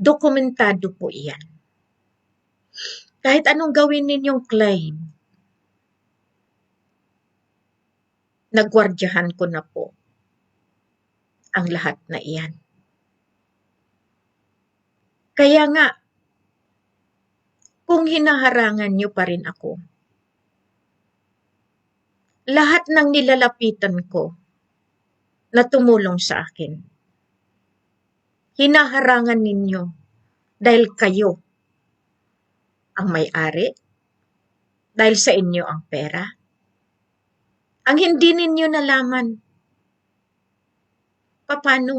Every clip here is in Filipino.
Dokumentado po iyan. Kahit anong gawin ninyong claim, nagwardyahan ko na po ang lahat na iyan. Kaya nga, kung hinaharangan niyo pa rin ako, lahat ng nilalapitan ko na tumulong sa akin, hinaharangan ninyo dahil kayo ang may-ari, dahil sa inyo ang pera. Ang hindi ninyo nalaman, paano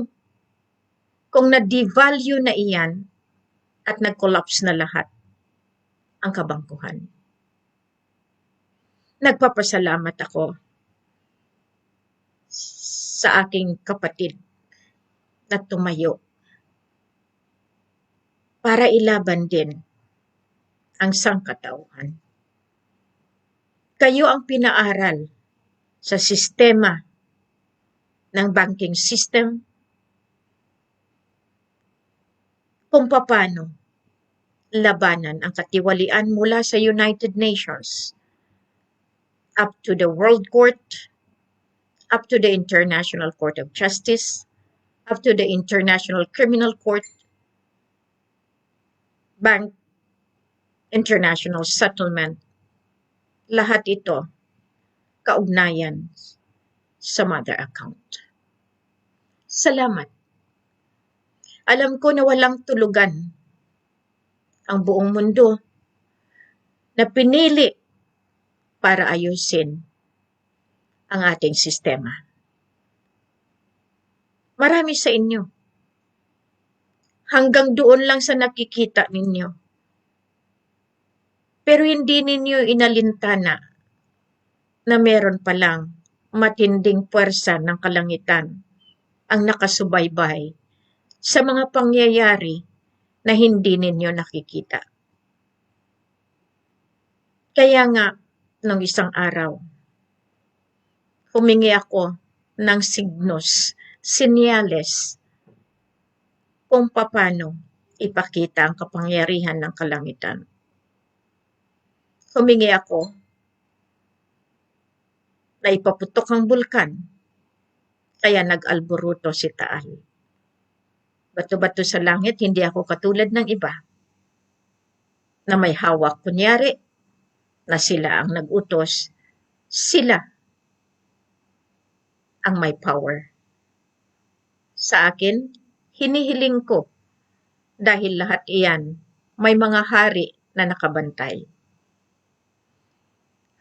kung na-devalue na iyan at nag-collapse na lahat ang kabangkuhan. Nagpapasalamat ako sa aking kapatid na tumayo para ilaban din ang sangkatauhan. Kayo ang pinaaral sa sistema ng banking system kung paano labanan ang katiwalian mula sa United Nations up to the World Court, up to the International Court of Justice, up to the International Criminal Court, Bank, International Settlement. Lahat ito kaugnayan sa mother account. Salamat. Alam ko na walang tulugan ang buong mundo na pinili para ayusin ang ating sistema. Marami sa inyo. Hanggang doon lang sa nakikita ninyo. Pero hindi ninyo inalintana na meron palang matinding puwersa ng kalangitan ang nakasubaybay sa mga pangyayari na hindi ninyo nakikita. Kaya nga, nung isang araw, humingi ako ng signos, senyales, kung paano ipakita ang kapangyarihan ng kalangitan. Humingi ako na ipaputok ang bulkan, kaya nag-alboruto si Taal. Bato-bato sa langit, hindi ako katulad ng iba na may hawak kunyari na sila ang nag-utos, sila ang may power. Sa akin, hinihiling ko dahil lahat iyan may mga hari na nakabantay.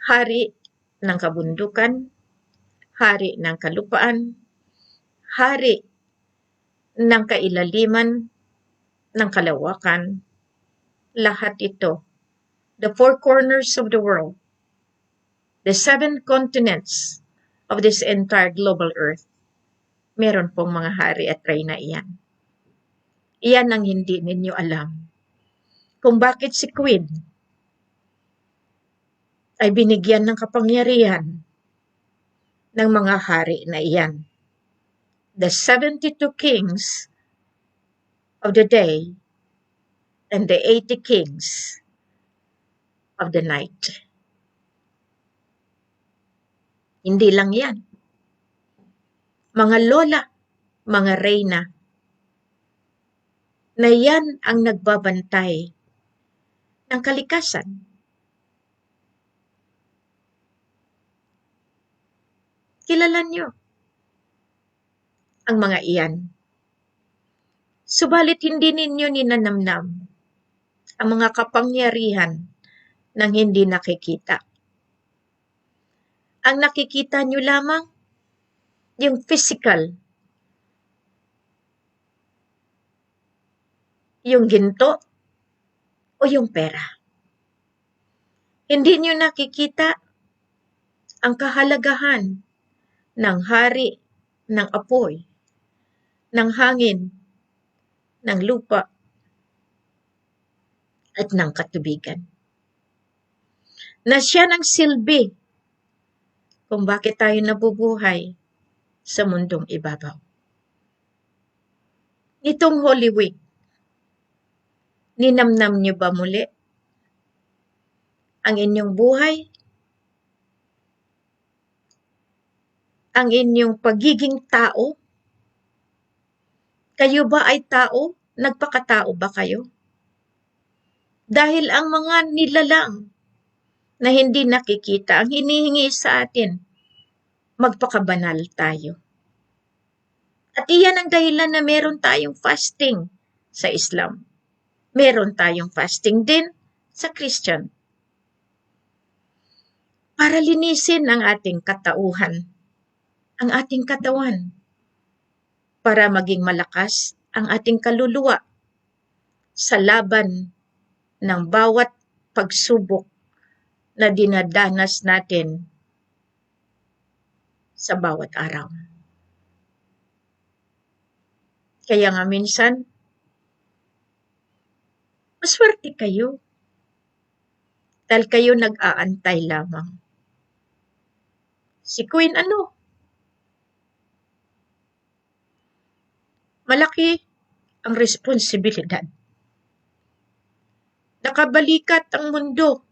Hari ng kabundukan, hari ng kalupaan, hari ng kailaliman, ng kalawakan, lahat ito, the four corners of the world, the 7 continents of this entire global earth, meron pong mga hari at reyna iyan. Iyan ang hindi ninyo alam. Kung bakit si Queen ay binigyan ng kapangyarihan ng mga hari na iyan. The 72 kings of the day and the 80 kings of the night. Hindi lang yan. Mga lola, mga reyna, na yan ang nagbabantay ng kalikasan. Kilala nyo ang mga iyan. Subalit hindi ninyo ninanamnam ang mga kapangyarihan ng hindi nakikita. Ang nakikita nyo lamang yung physical, yung ginto o yung pera. Hindi nyo nakikita ang kahalagahan ng hari, ng apoy, ng hangin, ng lupa, at ng katubigan. Na siya ng silbi kung bakit tayo nabubuhay sa mundong ibabaw. Nitong Holy Week, Ninamnam niyo ba muli ang inyong buhay? Ang inyong pagiging tao? Kayo ba ay tao? Nagpakatao ba kayo? Dahil ang mga nilalang na hindi nakikita ang hinihingi sa atin, magpakabanal tayo. At iyan ang dahilan na meron tayong fasting sa Islam. Meron tayong fasting din sa Christian. Para linisin ang ating katauhan, ang ating katawan. Para maging malakas ang ating kaluluwa sa laban ng bawat pagsubok na dinadanas natin sa bawat araw. Kaya nga minsan, maswerte kayo dahil kayo nag-aantay lamang. Si Queen malaki ang responsibilidad. Nakabalikat ang mundo.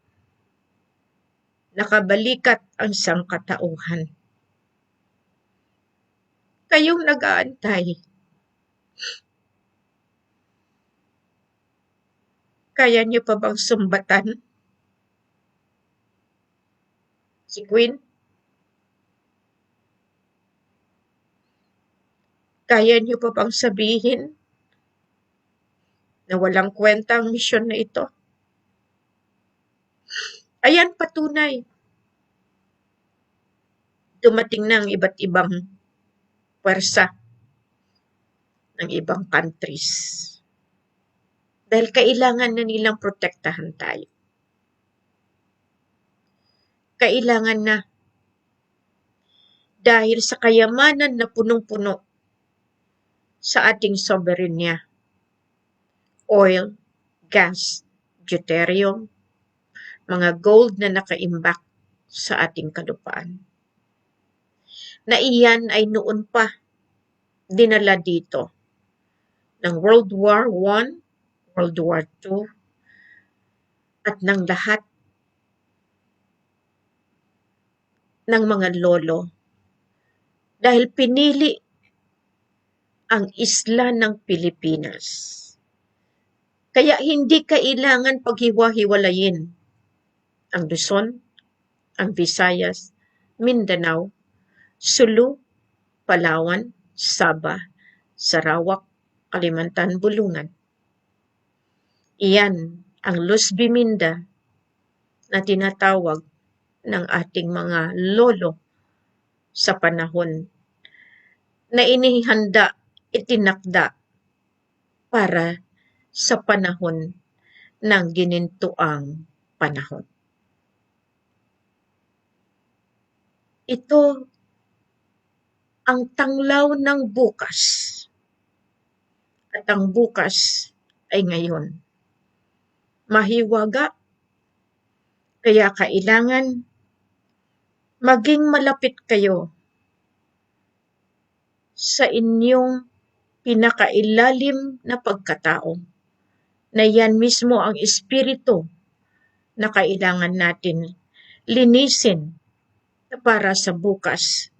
Nakabalikat ang sangkatauhan. Kayong nag-aantay. Kaya niyo pa bang sumbatan si Queen? Kaya niyo pa bang sabihin na walang kwenta ang misyon na ito? Ayan patunay. Dumating na ang iba't ibang pwersa ng ibang countries. Dahil kailangan na nilang protektahan tayo. Kailangan na. Dahil sa kayamanan na punong-puno sa ating soberenya. Oil, gas, deuterium, mga gold na nakaimbak sa ating kalupaan. Na iyan ay noon pa dinala dito ng World War I, World War II, at ng lahat ng mga lolo dahil pinili ang isla ng Pilipinas. Kaya hindi kailangan paghiwa-hiwalayin ang Luzon, ang Visayas, Mindanao, Sulu, Palawan, Sabah, Sarawak, Kalimantan, Bulungan. Iyan ang Luz Biminda na tinatawag ng ating mga lolo sa panahon na inihanda, itinakda para sa panahon ng ginintuang panahon. Ito ang tanglaw ng bukas. At ang bukas ay ngayon. Mahiwaga, kaya kailangan maging malapit kayo sa inyong pinakailalim na pagkatao, na yan mismo ang espiritu na kailangan natin linisin para sa bukas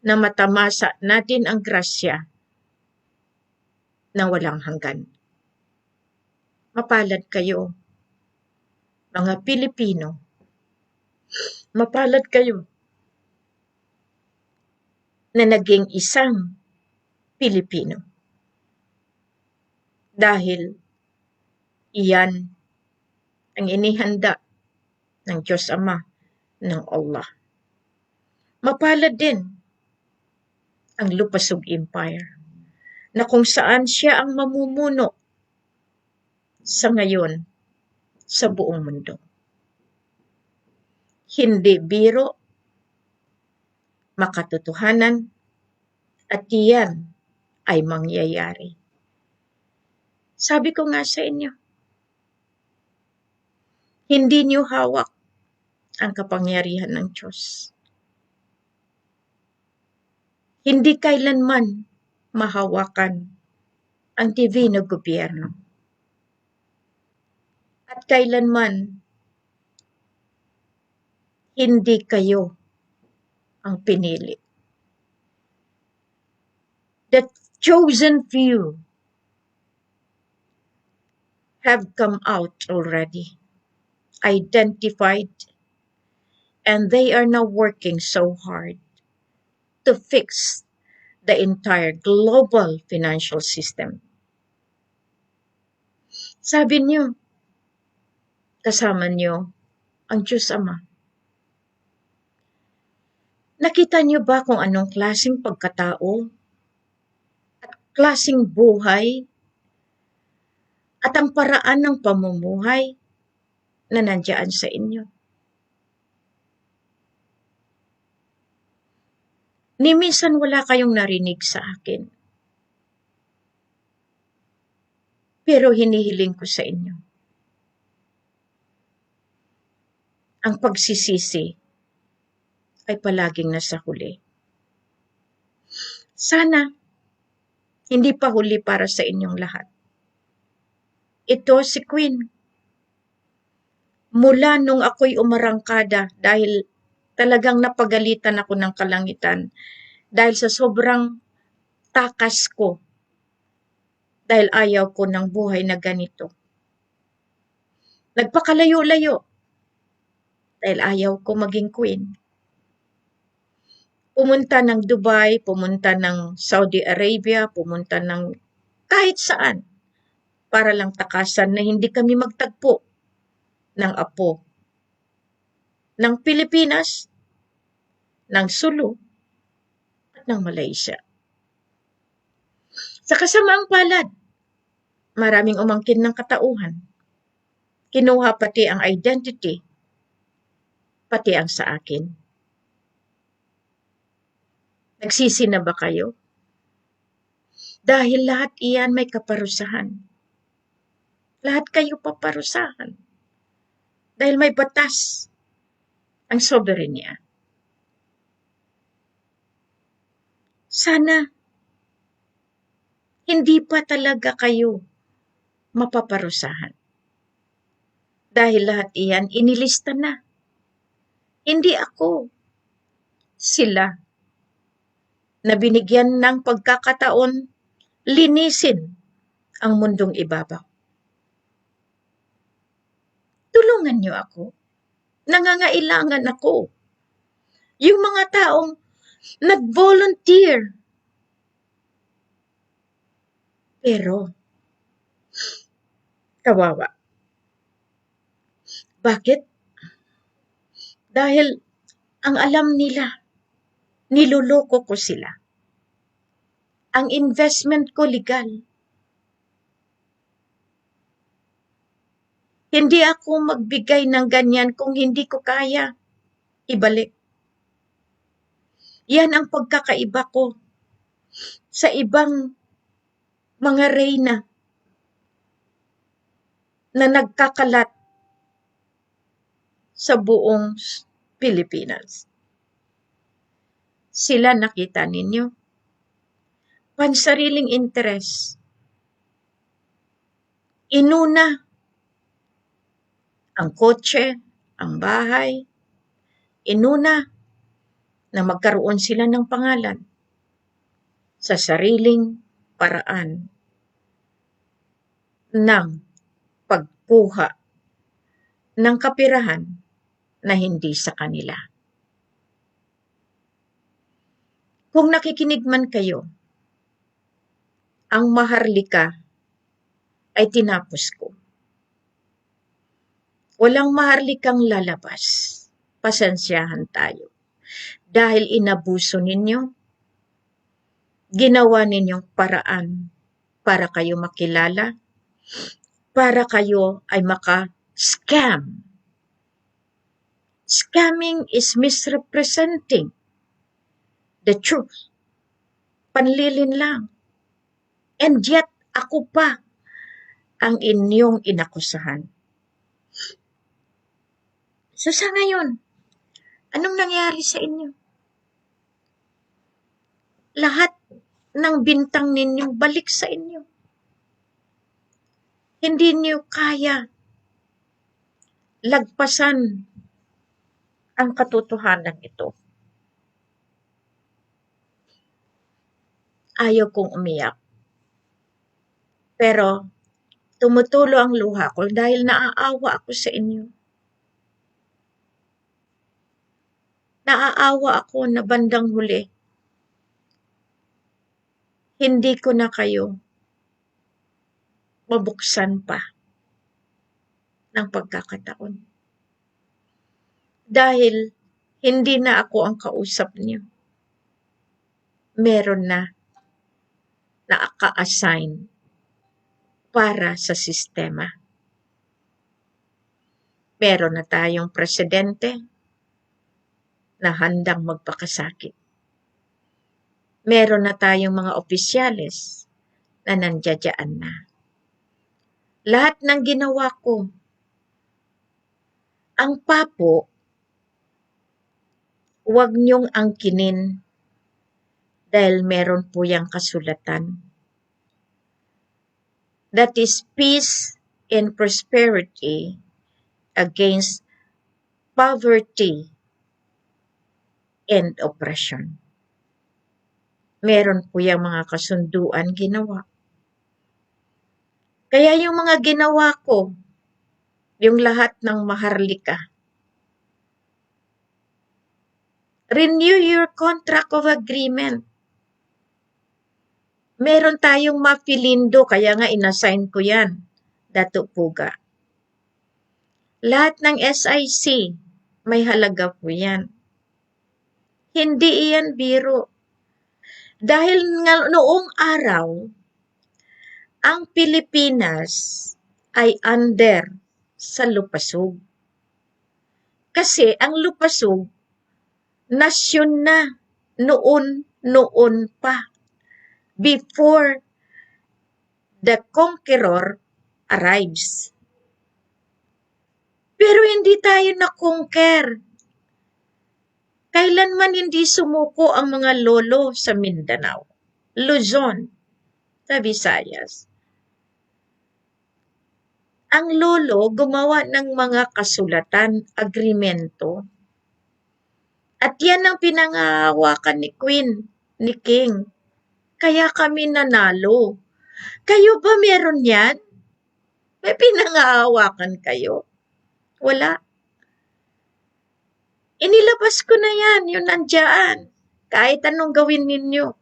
na matamasa natin ang grasya na walang hanggan. Mapalad kayo, mga Pilipino. Mapalad kayo na naging isang Pilipino. Dahil iyan ang inihanda ng Diyos Ama, ng Allah. Mapalad din ang Lupasug Empire na kung saan siya ang mamumuno sa ngayon sa buong mundo. Hindi biro, makatotohanan, at iyan ay mangyayari. Sabi ko nga sa inyo, hindi niyo hawak ang kapangyarihan ng Diyos. Hindi kailanman mahawakan ang divino gobyerno. At kailanman, hindi kayo ang pinili. The chosen few have come out already, identified, and they are now working so hard to fix the entire global financial system. Sabi niyo, kasama niyo ang Diyos Ama. Nakita niyo ba kung anong klaseng pagkatao at klaseng buhay at ang paraan ng pamumuhay na nandiyan sa inyo? Ni minsan wala kayong narinig sa akin. Pero hinihiling ko sa inyo. Ang pagsisisi ay palaging nasa huli. Sana, hindi pa huli para sa inyong lahat. Ito si Queen. Mula nung ako'y umarangkada dahil talagang napagalitan ako ng kalangitan dahil sa sobrang takas ko dahil ayaw ko ng buhay na ganito. Nagpakalayo-layo dahil ayaw ko maging queen. Pumunta ng Dubai, pumunta ng Saudi Arabia, pumunta ng kahit saan para lang takasan na hindi kami magtagpo ng apo ng Pilipinas, ng Sulu, at ng Malaysia. Sa kasamaang palad, maraming umangkin ng katauhan. Kinuha pati ang identity, pati ang sa akin. Nagsisi na ba kayo? Dahil lahat iyan may kaparusahan. Lahat kayo paparusahan. Dahil may batas ang soberenya. Sana hindi pa talaga kayo mapaparusahan. Dahil lahat iyan inilista na. Hindi ako. Sila na binigyan ng pagkakataon linisin ang mundong ibabaw. Tulungan niyo ako. Nangangailangan ako. Yung mga taong nag-volunteer. Pero, kawawa. Bakit? Dahil ang alam nila, niloloko ko sila. Ang investment ko legal. Hindi ako magbigay ng ganyan kung hindi ko kaya ibalik. Yan ang pagkakaiba ko sa ibang mga reyna na nagkakalat sa buong Pilipinas. Sila nakita ninyo. Pansariling interes. Inuna ang kotse, ang bahay. Inuna na magkaroon sila ng pangalan sa sariling paraan ng pagkuha ng kapirahan na hindi sa kanila. Kung nakikinig man kayo, ang Maharlika ay tinapos ko. Walang Maharlikang lalabas. Pasensyahan tayo. Dahil inabuso ninyo, ginawa ninyong paraan para kayo makilala, para kayo ay maka-scam. Scamming is misrepresenting the truth. Panlilin lang. And yet, ako pa ang inyong inakusahan. So sa ngayon, anong nangyari sa inyo? Lahat ng bintang ninyo balik sa inyo. Hindi niyo kaya lagpasan ang katotohanan ito. Ayaw kong umiyak. Pero tumutulo ang luha ko dahil naaawa ako sa inyo. Naaawa ako na bandang huli. Hindi ko na kayo mabuksan pa ng pagkakataon. Dahil hindi na ako ang kausap niyo. Meron na aka-assign para sa sistema. Meron na tayong presidente na handang magpakasakit. Meron na tayong mga opisyales na nandiyadyaan na. Lahat ng ginawa ko, ang papo, huwag niyong angkinin dahil meron po yung kasulatan. That is peace and prosperity against poverty and oppression. Meron po yung mga kasunduan ginawa. Kaya yung mga ginawa ko, yung lahat ng maharlika, renew your contract of agreement. Meron tayong mapilindo, kaya nga inassign ko yan, Dato Puga. Lahat ng SIC, may halaga po yan. Hindi iyan biro. Dahil nga noong araw, ang Pilipinas ay under sa lupasog. Kasi ang lupasog, nasyon na noon pa. Before the conqueror arrives. Pero hindi tayo na-conquer. Kailanman hindi sumuko ang mga lolo sa Mindanao, Luzon, sa Visayas. Ang lolo gumawa ng mga kasulatan, agrimento. At yan ang pinangahawakan ni Queen, ni King. Kaya kami nanalo. Kayo ba meron yan? May pinangahawakan kayo? Wala. Inilabas ko na yan, yun nandiyan. Kahit anong gawin ninyo.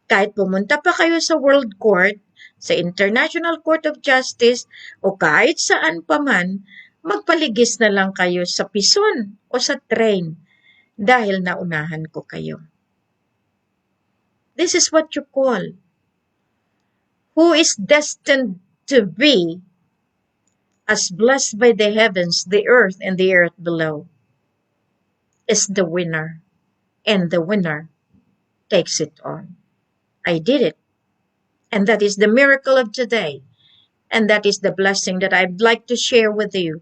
Kahit pumunta pa kayo sa World Court, sa International Court of Justice, o kahit saan pa man, magpaligis na lang kayo sa pison o sa train dahil naunahan ko kayo. This is what you call who is destined to be as blessed by the heavens, the earth, and the earth below is the winner, and the winner takes it all. I did it, and that is the miracle of today, and that is the blessing that I'd like to share with you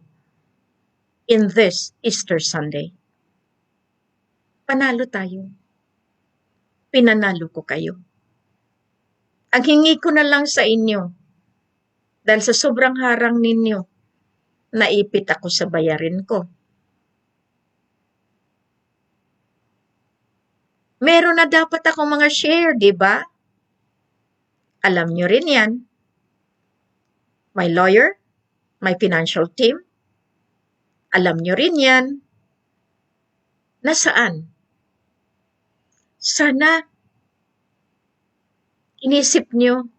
in this Easter Sunday. Panalo tayo. Pinanalo ko kayo. Ang hingi ko na lang sa inyo, dahil sa sobrang harang ninyo, naipit ako sa bayarin ko. Meron na dapat akong mga share, di ba? Alam nyo rin yan. My lawyer, my financial team, alam nyo rin yan. Nasaan? Sana inisip nyo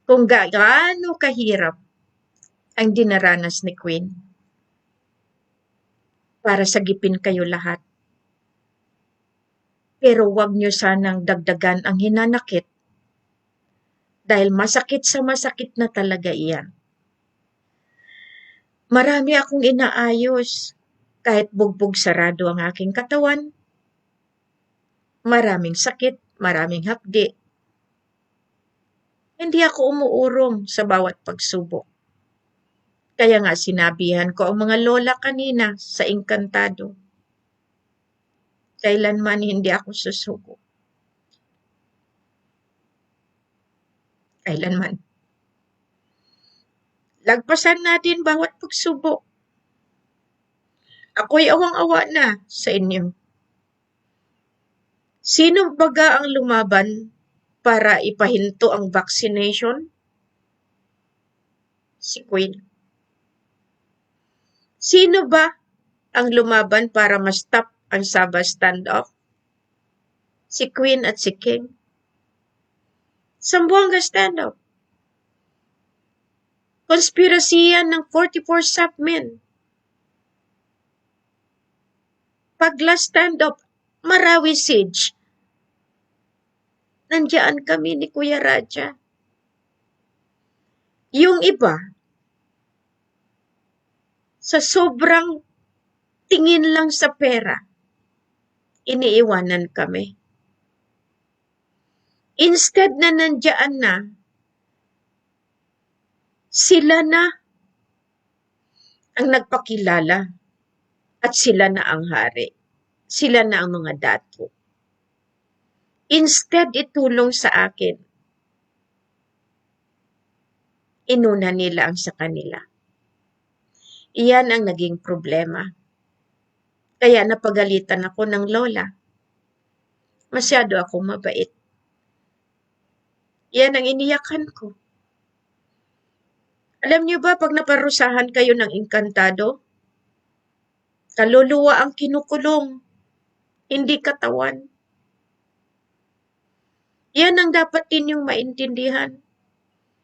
kung gaano kahirap ang dinaranas ni Queen para sagipin kayo lahat. Pero wag nyo sanang dagdagan ang hinanakit dahil masakit sa masakit na talaga iyan. Marami akong inaayos kahit bugbog sarado ang aking katawan. Maraming sakit, maraming hapdi. Hindi ako umuurong sa bawat pagsubok. Kaya nga sinabihan ko ang mga lola kanina sa Engkantado. Kailanman hindi ako susuko. Kailanman. Lagpasan natin bawat pagsubok. Ako'y awang-awa na sa inyo. Sino baga ang lumaban para ipahinto ang vaccination? Si Queen. Sino ba ang lumaban para ma-stop ang Sabah standoff? Si Queen at si King. Zamboanga standoff. Konspirasiya ng 44 Sapmen. Pagla standoff, Marawi siege. Nandiyan kami ni Kuya Raja. Yung iba, sa sobrang tingin lang sa pera, iniiwanan kami. Instead na nandiyan na, sila na ang nagpakilala at sila na ang hari. Sila na ang mga dato. Instead itulong sa akin, inuna nila ang sa kanila. Iyan ang naging problema. Kaya napagalitan ako ng lola. Masyado akong mabait. Iyan ang iniyakan ko. Alam niyo ba, pag naparusahan kayo ng engkantado, kaluluwa ang kinukulong, hindi katawan. Yan ang dapat ninyong maintindihan.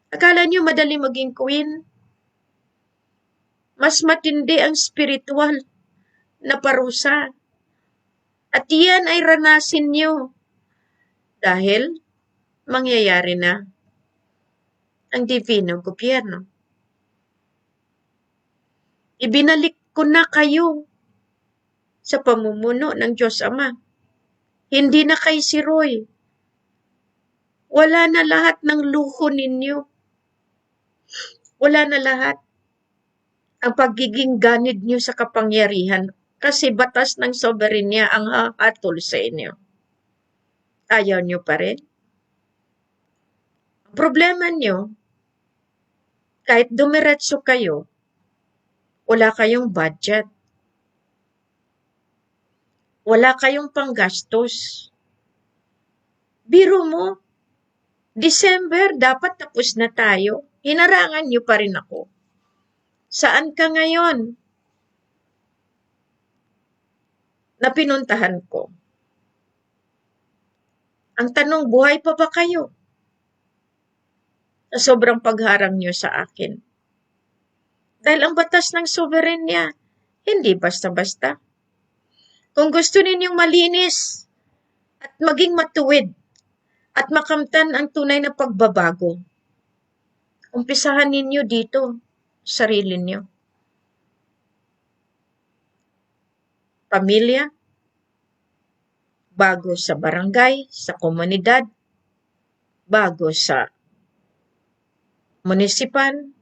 Akala niyo madali maging queen? Mas matindi ang spiritual na parusa. At yan ay ranasin niyo. Dahil mangyayari na ang divino gobyerno. Ibinalik ko na kayo sa pamumuno ng Diyos Ama. Hindi na kay si Roy. Wala na lahat ng luho ninyo. Wala na lahat. Ang pagiging ganid nyo sa kapangyarihan kasi batas ng soberenya ang hahatol sa inyo. Ayaw nyo pa rin? Ang problema nyo, kahit dumiretso kayo, wala kayong budget. Wala kayong panggastos. Biro mo, December, dapat tapos na tayo. Hinarangan nyo pa rin ako. Saan ka ngayon? Na pinuntahan ko. Ang tanong, buhay pa ba kayo? Sa sobrang pagharang nyo sa akin. Dahil ang batas ng soberenya, hindi basta-basta. Kung gusto ninyong malinis at maging matuwid at makamtan ang tunay na pagbabago, umpisahan ninyo dito, sarili nyo. Pamilya, bago sa barangay, sa komunidad, bago sa municipal,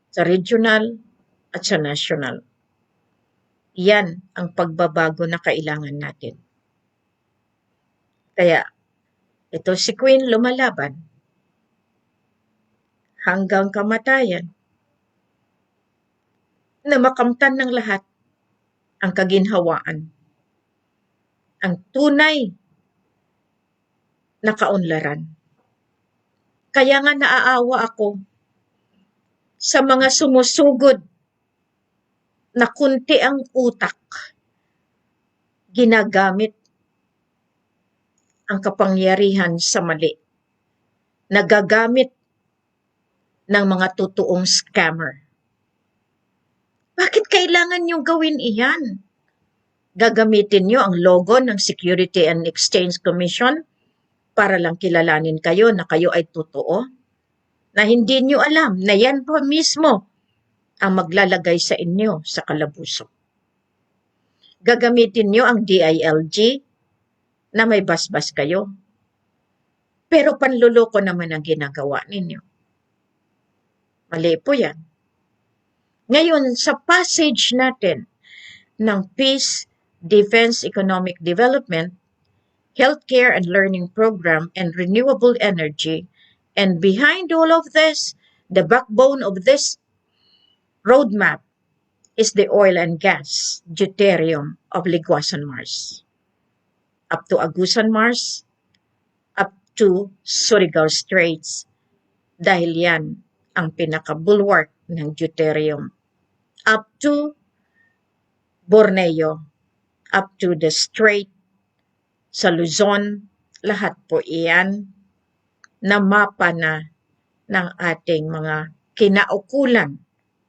sa regional, at sa national. Yan ang pagbabago na kailangan natin. Kaya, ito si Queen lumalaban hanggang kamatayan na makamtan ng lahat ang kaginhawaan, ang tunay na kaunlaran. Kaya nga naaawa ako sa mga sumusugod na kunti ang utak, ginagamit ang kapangyarihan sa mali, nagagamit ng mga totoong scammer. Bakit kailangan niyong gawin iyan? Gagamitin niyo ang logo ng Security and Exchange Commission para lang kilalanin kayo na kayo ay totoo? Na hindi niyo alam na yan po mismo ang maglalagay sa inyo sa kalabuso. Gagamitin niyo ang DILG na may basbas kayo. Pero panluloko naman ang ginagawa ninyo. Mali po yan. Ngayon, sa passage natin ng Peace, Defense, Economic Development, Healthcare and Learning Program, and Renewable Energy, and behind all of this, the backbone of this roadmap is the oil and gas deuterium of Liguasan Mars. Up to Agusan Mars, up to Surigao Straits, dahil yan ang pinaka-bulwark ng deuterium. Up to Borneo, up to the Strait sa Luzon, lahat po iyan na mapa na ng ating mga kinaukulan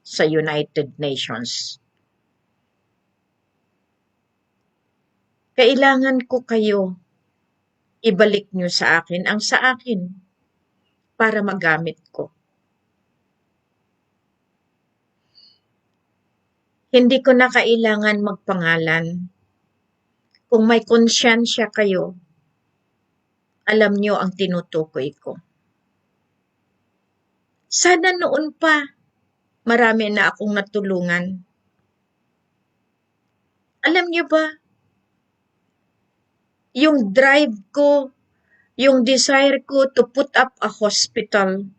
sa United Nations. Kailangan ko kayo ibalik nyo sa akin ang sa akin para magamit ko. Hindi ko na kailangan magpangalan. Kung may konsyensya kayo, alam nyo ang tinutukoy ko. Sana noon pa, marami na akong natulungan. Alam nyo ba, yung drive ko, yung desire ko to put up a hospital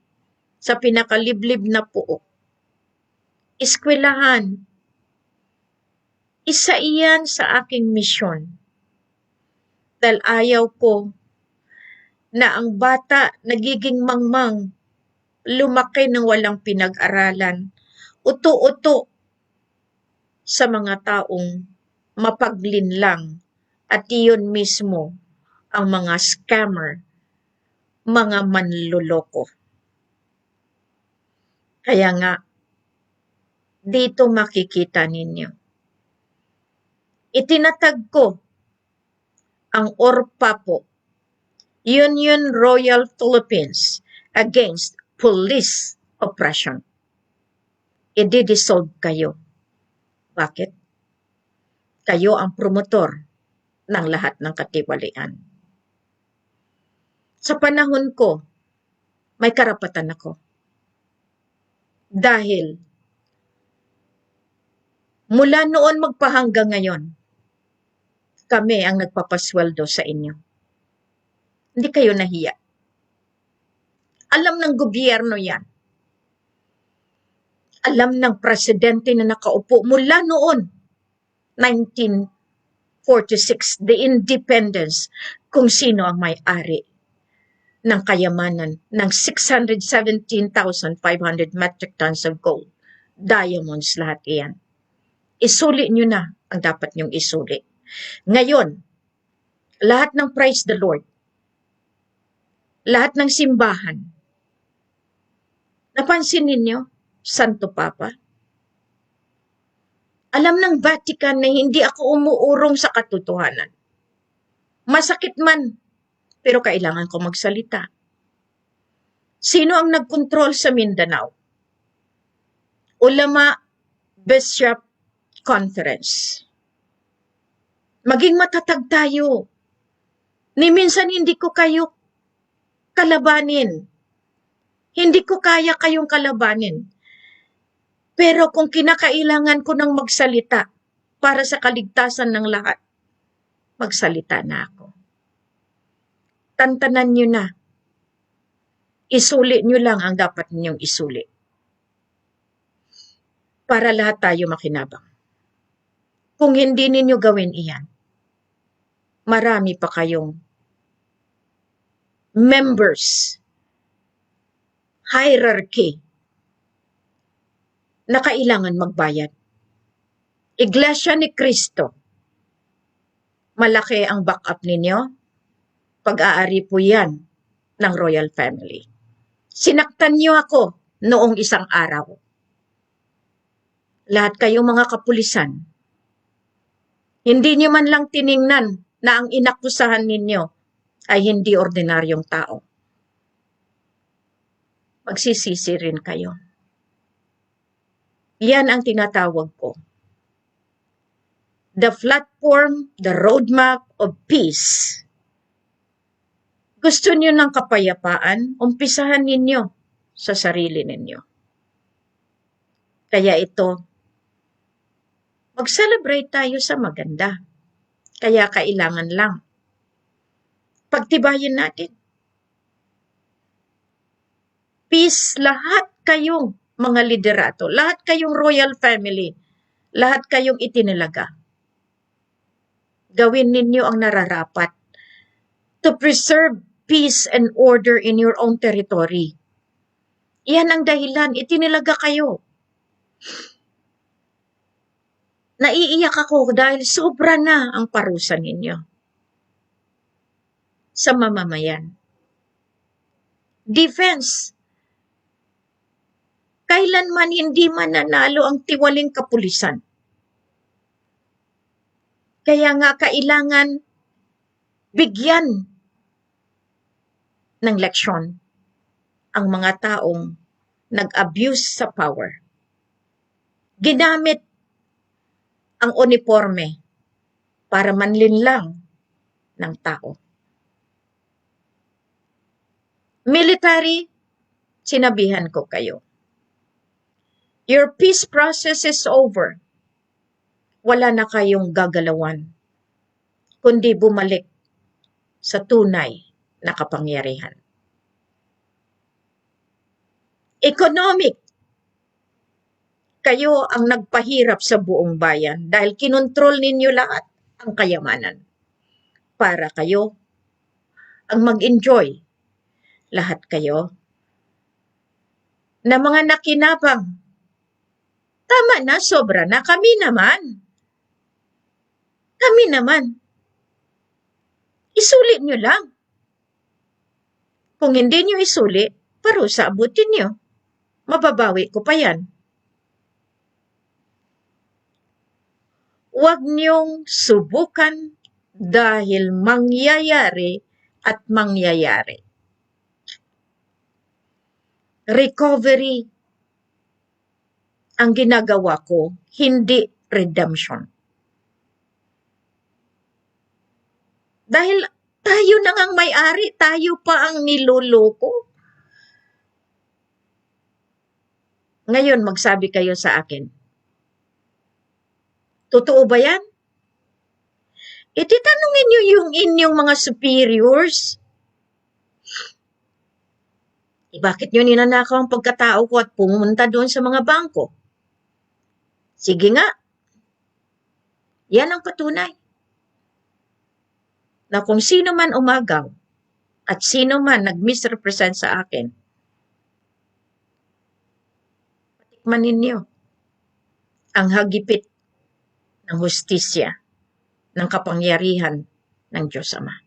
sa pinakaliblib na puok, eskwelahan, isa iyan sa aking misyon. Dahil ayaw ko na ang bata nagiging mangmang, lumaki ng walang pinag-aralan, uto-uto sa mga taong mapaglinlang at iyon mismo ang mga scammer, mga manluloko. Kaya nga, dito makikita ninyo. Itinatag ko ang ORPAPO, Union Royal Philippines Against Police Oppression. I-dissolve kayo. Bakit? Kayo ang promotor ng lahat ng katiwalian. Sa panahon ko, may karapatan ako. Dahil mula noon magpahanggang ngayon, kami ang nagpapasweldo sa inyo. Hindi kayo nahiya. Alam ng gobyerno yan. Alam ng presidente na nakaupo mula noon, 1946, the independence, kung sino ang may-ari ng kayamanan ng 617,500 metric tons of gold. Diamonds, lahat iyan. Isuli nyo na ang dapat nyong isuli. Ngayon, lahat ng praise the Lord, lahat ng simbahan, napansin ninyo, Santo Papa? Alam ng Vatican na hindi ako umuurong sa katotohanan. Masakit man, pero kailangan ko magsalita. Sino ang nagkontrol sa Mindanao? Ulama Bishop Conference. Maging matatag tayo. Ni minsan hindi ko kayo kalabanin. Hindi ko kaya kayong kalabanin. Pero kung kinakailangan ko ng magsalita para sa kaligtasan ng lahat, magsalita na ako. Tantanan nyo na. Isuli nyo lang ang dapat ninyong isuli. Para lahat tayo makinabang. Kung hindi ninyo gawin iyan, marami pa kayong members, hierarchy, na kailangan magbayad. Iglesia ni Cristo, malaki ang backup ninyo, pag-aari po yan ng royal family. Sinaktan niyo ako noong isang araw. Lahat kayong mga kapulisan, hindi niyo man lang tiningnan na ang inakusahan ninyo ay hindi ordinaryong tao. Magsisisi rin kayo. Yan ang tinatawag ko. The platform, the roadmap of peace. Gusto niyo ng kapayapaan, umpisahan ninyo sa sarili ninyo. Kaya ito, mag-celebrate tayo sa maganda. Kaya kailangan lang pagtibayin natin. Peace, lahat kayong mga liderato, lahat kayong royal family, Lahat kayong itinilaga. Gawin ninyo ang nararapat to preserve peace and order in your own territory. Iyan ang dahilan, itinilaga kayo. Naiiyak ako dahil sobra na ang parusa ninyo sa mamamayan. Defense. Kailanman hindi mananalo ang tiwaling kapulisan. Kaya nga kailangan bigyan ng leksyon ang mga taong nag-abuse sa power. Ginamit ang uniforme para manlinlang ng tao. Military, sinabihan ko kayo. Your peace process is over. Wala na kayong gagalawan, kundi bumalik sa tunay na kapangyarihan. Economic. Kayo ang nagpahirap sa buong bayan dahil kinontrol ninyo lahat ang kayamanan. Para kayo ang mag-enjoy. Lahat kayo na mga nakinabang. Tama na, sobra na. Kami naman. Isulit nyo lang. Kung hindi nyo isulit, parusa abutin nyo. Mababawi ko pa yan. Huwag niyong subukan dahil mangyayari at mangyayari. Recovery ang ginagawa ko, hindi redemption. Dahil tayo na ngang may-ari, tayo pa ang niloloko. Ngayon, magsabi kayo sa akin, totoo ba yan? Ititanungin nyo yung inyong mga superiors. Bakit nyo ninanakaw ang pagkatao ko at pumunta doon sa mga bangko? Sige nga. Yan ang patunay. Na kung sino man umagaw at sino man nag-misrepresent sa akin, patikman ninyo ang hagipit ng hustisya, ng kapangyarihan ng Diyos Ama.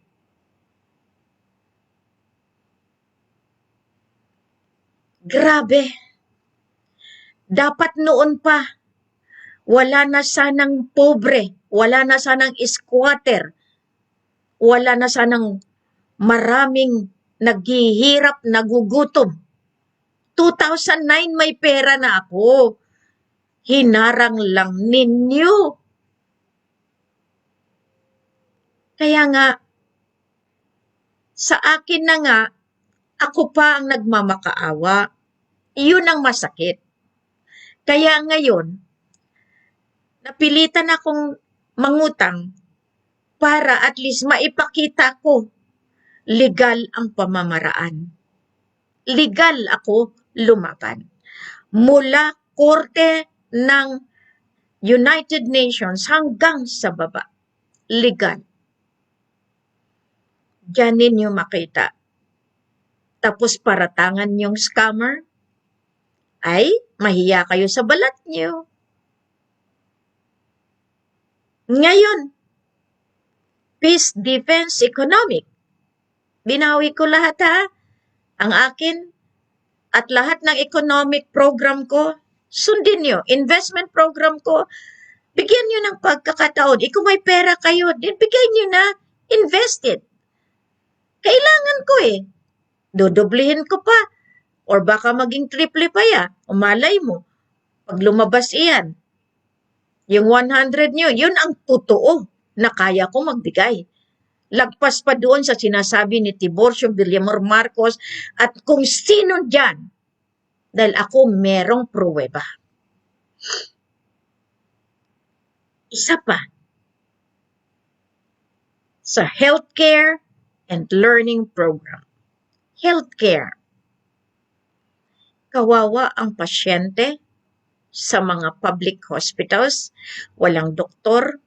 Grabe. Dapat noon pa, wala na sanang pobre, wala na sanang squatter, wala na sanang maraming naghihirap, nagugutom. 2009 may pera na ako. Hinarang lang ninyo. Kaya nga, sa akin na nga, ako pa ang nagmamakaawa. Iyon ang masakit. Kaya ngayon, napilitan akong mangutang para at least maipakita ko legal ang pamamaraan. Legal ako lumaban. Mula korte ng United Nations hanggang sa baba. Legal. Diyan ninyo makita. Tapos paratangan yung scammer, ay mahiya kayo sa balat nyo. Ngayon, peace, defense, economic. Binawi ko lahat ha. Ang akin at lahat ng economic program ko, sundin nyo. Investment program ko, bigyan nyo ng pagkakataon. Kung may pera kayo, bigay nyo na, invested. Kailangan ko eh. Dodoblihin ko pa. Or baka maging triple pa ya. Umalay mo. Pag lumabas iyan, yung 100 nyo, yun ang totoo na kaya ko magbigay. Lagpas pa doon sa sinasabi ni Tiburcio Villamor Marcos at kung sino dyan. Dahil ako merong pruweba. Isa pa. Sa healthcare and learning program. Healthcare. Kawawa ang pasyente sa mga public hospitals, walang doktor,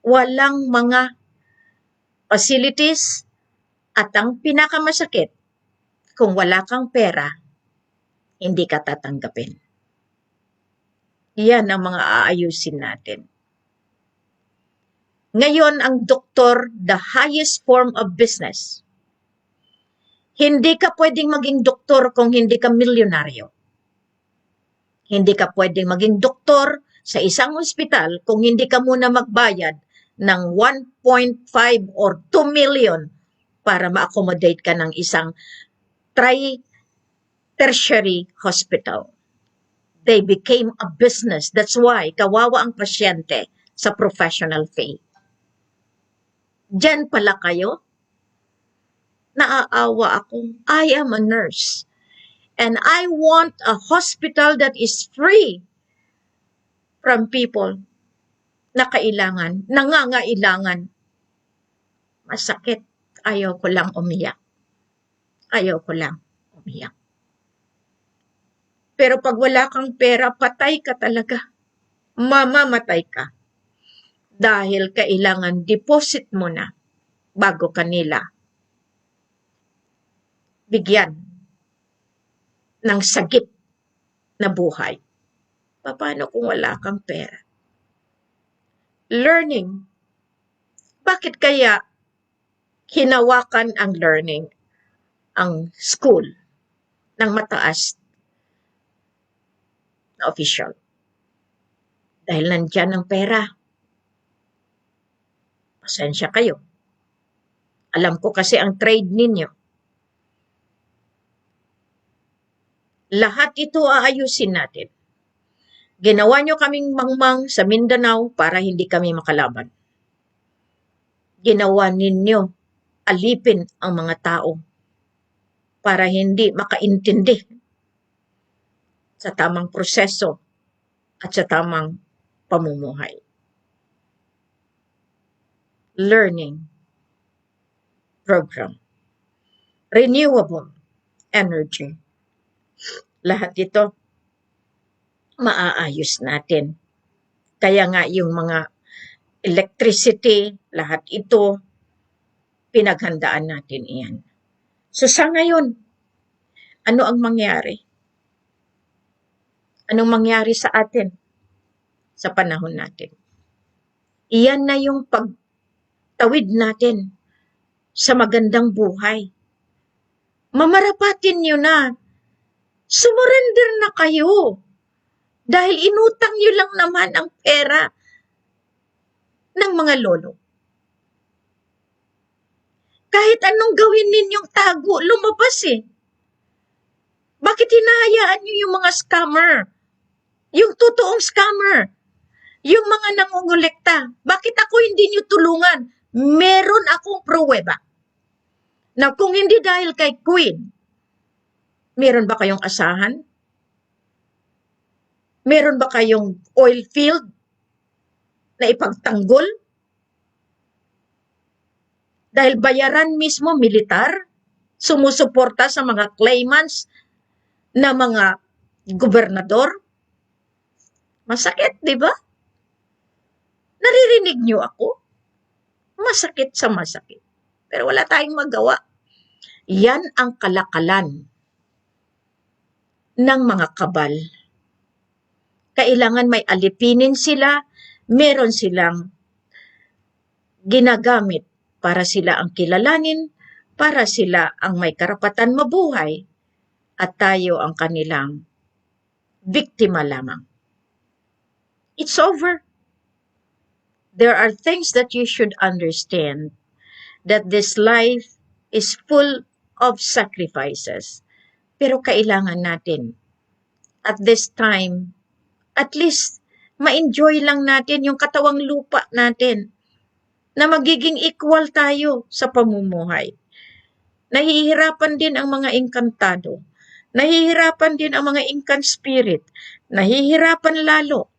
walang mga facilities, at ang pinakamasakit, kung wala kang pera, hindi ka tatanggapin. Yan ang mga aayusin natin. Ngayon, ang doktor, the highest form of business. Hindi ka pwedeng maging doktor kung hindi ka milyonaryo. Hindi ka pwedeng maging doktor sa isang ospital kung hindi ka muna magbayad ng 1.5 or 2 million para ma-accommodate ka ng isang tertiary hospital. They became a business. That's why kawawa ang pasyente sa professional fee. Diyan pala kayo? Naaawa ako. I am a nurse. And I want a hospital that is free from people na kailangan, nangangailangan. Masakit. Ayaw ko lang umiyak. Ayaw ko lang umiyak. Pero pag wala kang pera, patay ka talaga. Mamamatay ka. Dahil kailangan deposit mo na bago kanila bigyan ng sagip na buhay. Paano kung wala kang pera? Learning. Bakit kaya hinawakan ang learning, ang school, ng mataas na official? Dahil nandyan ang pera. Pasensya kayo. Alam ko kasi ang trade ninyo. Lahat ito aayusin natin. Ginawa nyo kaming mangmang sa Mindanao para hindi kami makalaban. Ginawa ninyo alipin ang mga tao para hindi makaintindi sa tamang proseso at sa tamang pamumuhay. Learning program. Renewable energy. Lahat ito maaayos natin. Kaya nga yung mga electricity, lahat ito, pinaghandaan natin iyan. So sa ngayon, ano ang mangyari? Anong mangyari sa atin sa panahon natin? Iyan na yung pagtawid natin sa magandang buhay. Mamarapatin nyo na. Sumurrender na kayo. Dahil inutang nyo lang naman ang pera ng mga lolo. Kahit anong gawin ninyong tago, lumabas eh. Bakit hinahayaan nyo yung mga scammer? Yung totoong scammer. Yung mga nangungulekta. Bakit ako hindi nyo tulungan? Meron akong pruweba. Na kung hindi dahil kay Queen, meron ba kayong asahan? Meron ba kayong oil field na ipagtanggol? Dahil bayaran mismo militar, sumusuporta sa mga claimants na mga gobernador. Masakit, di ba? Naririnig niyo ako? Masakit sa masakit. Pero wala tayong magawa. Yan ang kalakalan ng mga kabal. Kailangan may alipinin sila, meron silang ginagamit para sila ang kilalanin, para sila ang may karapatan mabuhay, at tayo ang kanilang biktima lamang. It's over. There are things that you should understand, that this life is full of sacrifices. Pero kailangan natin, at this time, at least, ma-enjoy lang natin yung katawang lupa natin na magiging equal tayo sa pamumuhay. Nahihirapan din ang mga engkantado. Nahihirapan din ang mga incan spirit. Nahihirapan lalo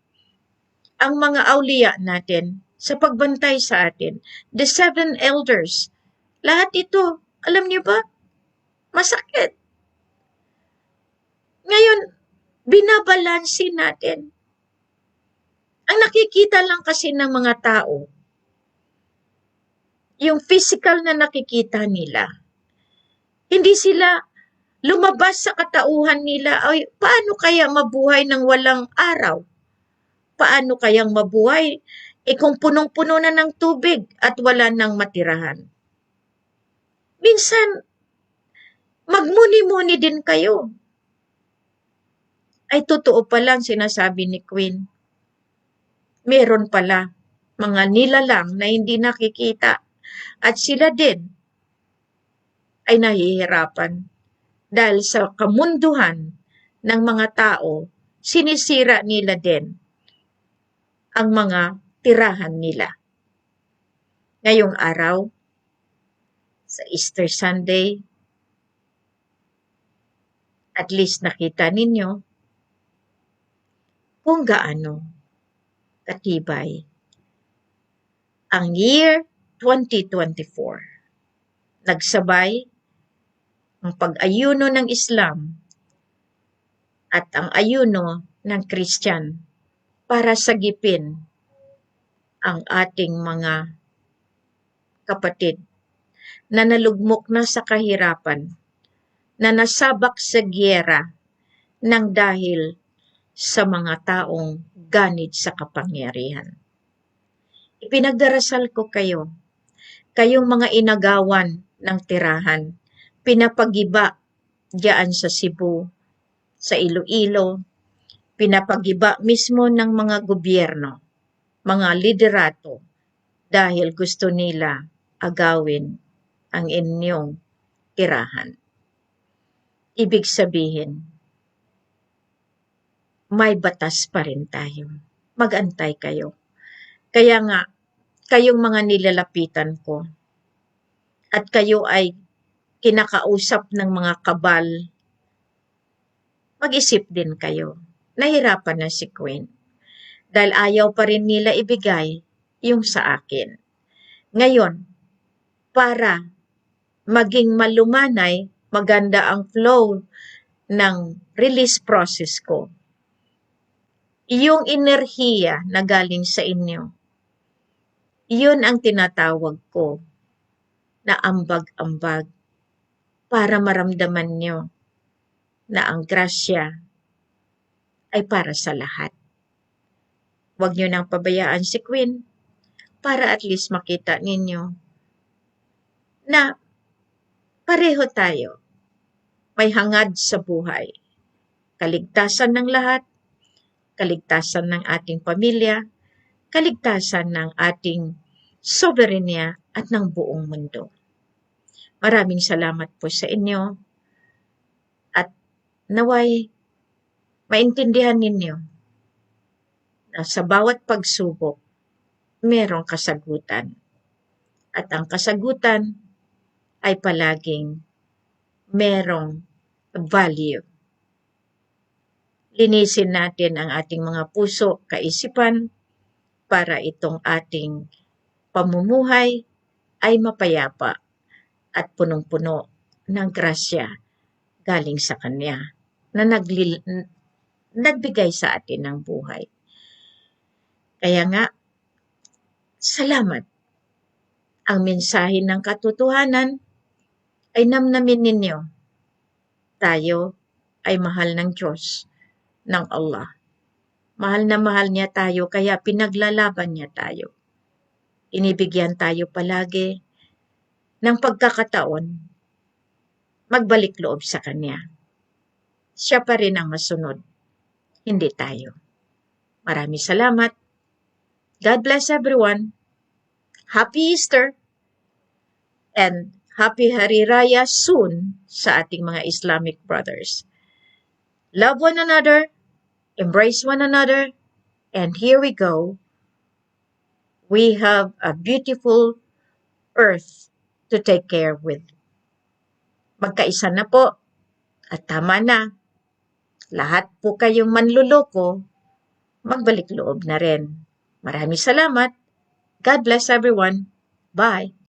ang mga awliya natin sa pagbantay sa atin. The 7 elders. Lahat ito, alam niyo ba? Masakit. Ngayon, binabalansin natin. Ang nakikita lang kasi ng mga tao, yung physical na nakikita nila. Hindi sila lumabas sa katauhan nila, ay paano kaya mabuhay ng walang araw? Paano kayang mabuhay kung punong-puno na ng tubig at wala nang matirahan? Minsan, magmuni-muni din kayo. Ay totoo palang sinasabi ni Queen. Meron pala mga nilalang na hindi nakikita at sila din ay nahihirapan dahil sa kamunduhan ng mga tao, sinisira nila din ang mga tirahan nila. Ngayong araw, sa Easter Sunday, at least nakita ninyo kung gaano katibay ang year 2024. Nagsabay ang pag-ayuno ng Islam at ang ayuno ng Christian para sagipin ang ating mga kapatid na nalugmok na sa kahirapan, na nasabak sa giyera nang dahil sa mga taong ganid sa kapangyarihan. Ipinagdarasal ko kayo, kayong mga inagawan ng tirahan, pinapagiba diyan sa Cebu, sa Iloilo, pinapagiba mismo ng mga gobyerno, mga liderato, dahil gusto nila agawin ang inyong tirahan. Ibig sabihin, may batas pa rin tayo. Mag-antay kayo. Kaya nga, kayong mga nilalapitan ko, at kayo ay kinakausap ng mga kabal, mag-isip din kayo. Nahirapan na si Queen. Dahil ayaw pa rin nila ibigay yung sa akin. Ngayon, para maging malumanay, maganda ang flow ng release process ko. Yung enerhiya na galing sa inyo, iyon ang tinatawag ko na ambag-ambag para maramdaman nyo na ang grasya ay para sa lahat. Huwag nyo nang pabayaan si Queen para at least makita ninyo na pareho tayo. May hangad sa buhay. Kaligtasan ng lahat, kaligtasan ng ating pamilya, kaligtasan ng ating soberenya at ng buong mundo. Maraming salamat po sa inyo at naway maintindihan ninyo na sa bawat pagsubok, merong kasagutan. At ang kasagutan ay palaging merong value. Linisin natin ang ating mga puso, kaisipan, para itong ating pamumuhay ay mapayapa at punong-puno ng grasya galing sa Kanya na nagbigay sa atin ng buhay. Kaya nga, salamat. Ang mensahe ng katotohanan ay namnamin ninyo. Tayo ay mahal ng Diyos, ng Allah. Mahal na mahal niya tayo, kaya pinaglalaban niya tayo. Inibigyan tayo palagi ng pagkakataon magbalik loob sa Kanya. Siya pa rin ang masunod, hindi tayo. Maraming salamat. God bless everyone. Happy Easter and Happy Hari Raya soon sa ating mga Islamic brothers. Love one another, embrace one another, and here we go. We have a beautiful earth to take care with. Magkaisa na po at tama na. Lahat po kayong manluloko, magbalik loob na rin. Maraming salamat. God bless everyone. Bye.